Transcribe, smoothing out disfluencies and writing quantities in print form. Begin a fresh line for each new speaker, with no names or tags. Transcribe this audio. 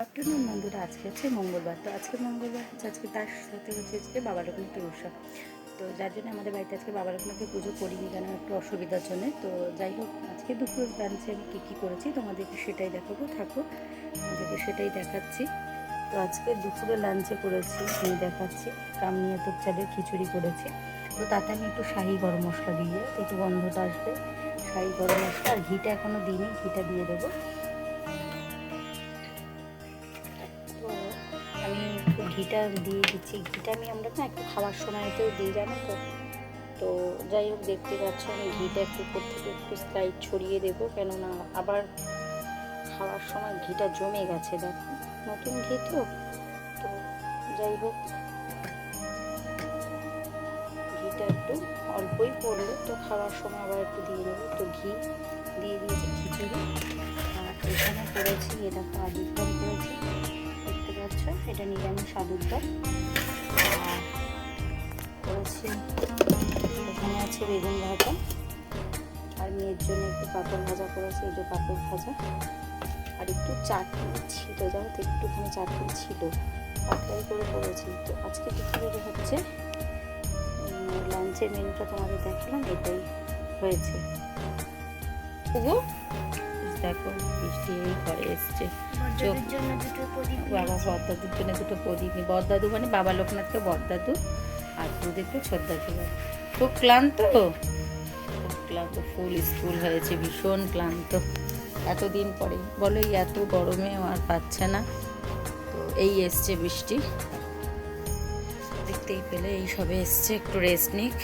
Afternoon বন্ধুরা, আজকে হচ্ছে মঙ্গলবার। তো আজকে মঙ্গলবার হচ্ছে, আজকে তার সাথে হচ্ছে আজকে বাবা লোকনাথের উৎসব। তো যার জন্য আমাদের বাড়িতে আজকে বাবা লোকনাথের পুজো করিনি, কেন একটু অসুবিধার জন্যে। তো যাই হোক, আজকে দুপুরের লাঞ্চে আমি কী কী করেছি তোমাদেরকে সেটাই দেখাবো, থাকো তোমাদেরকে সেটাই দেখাচ্ছি। তো আজকে দুপুরে লাঞ্চে করেছি, আমি দেখাচ্ছি, কামনিয়াতুর চালের খিচুড়ি করেছি। তো তাতে আমি একটু শাহি গরম মশলা দিয়ে, একটু গন্ধটা আসবে, শাহি গরম মশলা। আর ঘিটা এখনও দিইনি, ঘিটা দিয়ে দেবো। আমি একটু ঘিটা দিয়ে দিচ্ছি। ঘিটা আমরা না একটু খাওয়ার সময়তেও দিই, জানো তো। তো যাই হোক, দেখতে পাচ্ছ আমি ঘিটা একটু উপর থেকে একটু স্লাইড ছড়িয়ে দেবো, কেননা আবার খাওয়ার সময় ঘিটা জমে গেছে, দেখো নতুন ঘি তো। তো যাই হোক, ঘিটা একটু অল্পই পড়লো, তো খাওয়ার সময় আবার একটু দিয়ে দেবো। তো ঘি দিয়ে দিয়েছি খিচুড়ি। আর এখানে করেছি, এটা তো আলুর দম করেছি, দেখতে পাচ্ছ, এটা নিরামিষ আলুর দম। আর করেছি, এখানে আছে বেগুন ভাজা, আর মেয়ের জন্য একটু পাঁপড় ভাজা করেছি, এই যে পাঁপড় ভাজা। আর একটু চাটনি ছিল, জানো তো, একটুখানি চাটনি ছিল, পাতলাই করে করেছি। তো আজকে দুপুরে হচ্ছে লাঞ্চের মেনুটা তোমাদের দেখালাম, এটাই হয়েছে। দেখো বৃষ্টি এই ঘরে এসছে, চোখ বাবা বড়দাদুর জন্য দুটো প্রদীপ, বড়দাদু মানে বাবা লোকনাথকে বড়দাদু, আর দুধেরকে ছোটদাদু। খুব ক্লান্ত, খুব ক্লান্ত, ফুল স্কুল হয়েছে, ভীষণ ক্লান্ত এতদিন পরে, বলো এই এত গরমে আর পাচ্ছে না। তো এই এসছে বৃষ্টি, দেখতেই পেলে এই সবে এসছে, একটু রেস্ট নিক।